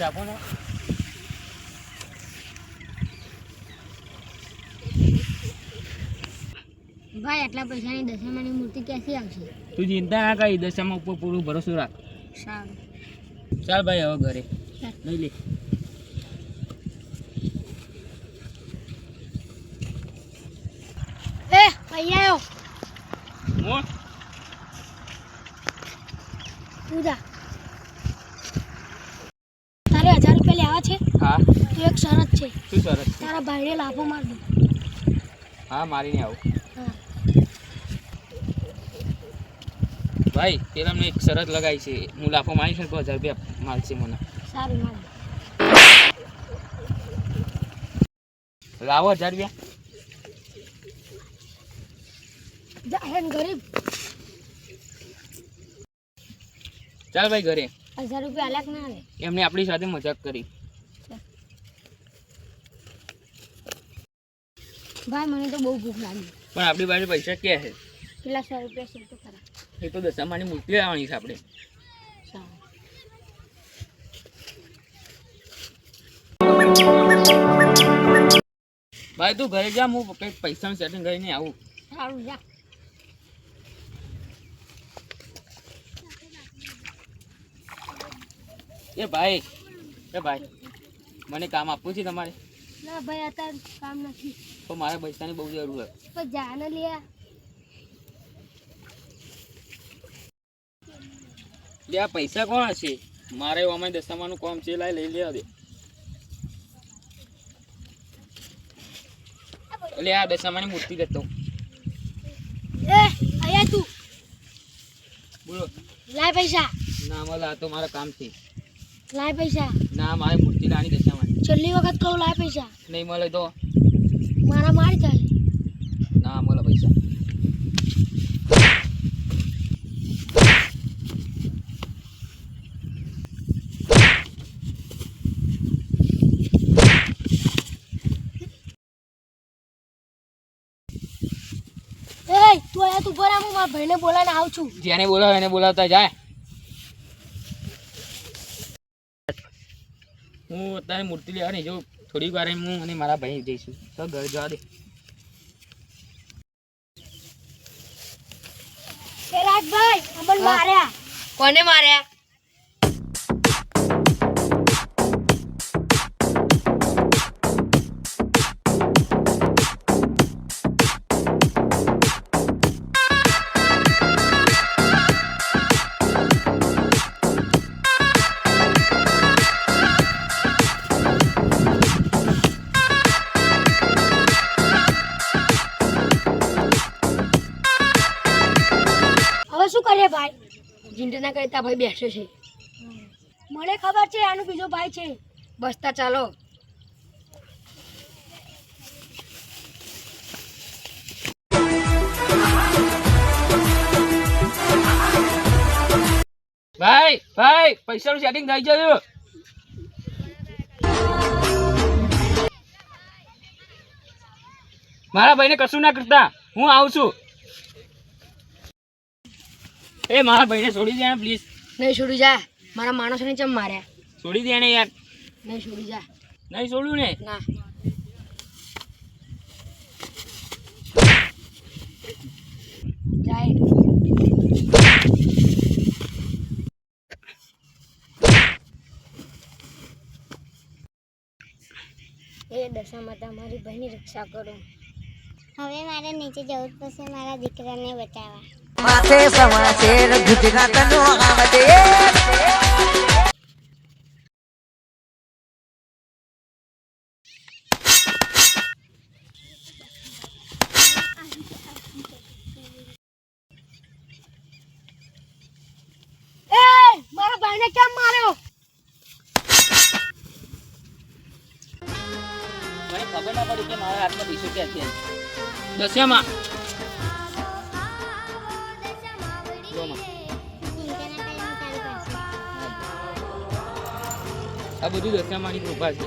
પૈસા આપો ને. ભાઈ આટલા પૈસાની દશામાની મૂર્તિ ક્યાંથી આવશે? તું ચિંતા ના કરી, દશામાં ઉપર પૂરું ભરોસો રાખ. સારું. ચાલ ભાઈ હવે ઘરે લઈ લે. અહીંયા આવ્યો. હું તું જા. તારે 1000 રૂપિયા લેવા છે? હા. તો એક શરત છે. શું શરત? તારા ભાઈને લાફો માર દો. હા, મારીને આવું. હા. ભાઈ પેલા મેં એક શરત લગાવી છે, હું લાફો મારીશ ને તો 1000 રૂપિયા માલશે મને. સારું માર. લાવો 1000 રૂપિયા. જાહેર ગરીબ. ચાલ ભાઈ ઘરે. 1000 રૂપિયા આલ્યા કે ના આલે? એમને આપણી સાથે મજાક કરી. ભાઈ મને તો બહુ ભૂખ લાગી. પણ આપણી પાસે પૈસા ક્યાં છે? પેલા 100 રૂપિયા છે તો ખરા. એ તો દશામાની મૂર્તિ લાવવાની છે આપણે. સારું. ભાઈ તું ઘરે જા, હું કંઈક પૈસાનું સેટિંગ કરીને આવું. સારું જા. એ ભાઈ મને કામ આપવું છે તમારે? ના ભાઈ અત્યારે કામ નથી. તો મારે પૈસાની બહુ જરૂર છે. પણ જા ને લે. લે આ પૈસા કોણ હશે? મારે અમે દશામાનું કામ છે, લઈ લેવા દે. એટલે આ દશામાની મૂર્તિ લેતો. એ આયા તું. બોલો. લાય પૈસા. ના મળે, આ તો મારા કામ છે. લાય પૈસા. ના, મારે મૂર્તિ લાવવાની દશામાની. છેલ્લી વખત કહું લાય પૈસા. નહીં મળે તો મારા મારી થાય. ના મળે પૈસા. એ તું આયા તું પર હું મારા ભાઈને બોલાવીને આવું છું. જેને બોલાવે એને બોલાવતા જાય. હું અત્યારે મૂર્તિ લેવાની જો, થોડીક વાર હું અને મારા ભાઈ જઈશું. તો ઘર જવા દે. એ રાજભાઈ અમન માર્યા. કોને માર્યા? હવે શું કરીએ ભાઈ? જીંદના કરતા ભાઈ બેસે છે. મને ખબર છે આનો બીજો ભાઈ છે. બસતા ચાલો. ભાઈ પૈસાનું સેટિંગ થઈ ગયું. મારા ભાઈને કશું ના કરતા, હું આવું છું. એ મારા ભાઈને છોડી દે પ્લીઝ. નહીં છોડી જા. મારા માણસોને ચમ માર્યા? છોડી દે ને યાર. નહીં છોડી જા. નહીં છોડ્યું ને? ના. જાય. એ દશા માતા મારી ભાઈની રક્ષા કરો. હવે મારે નીચે જવું જ પડશે મારા દીકરાને બચાવવા. માથે સમાચાર ગુજરાતનો આવડે. મારા ભાઈને કેમ માર્યો? મને ખબર ના પડી કે મારા હાથમાં પૈસો ક્યાંથી આવ્યો. દશામાં આ બધું દશામાની કૃપા છે.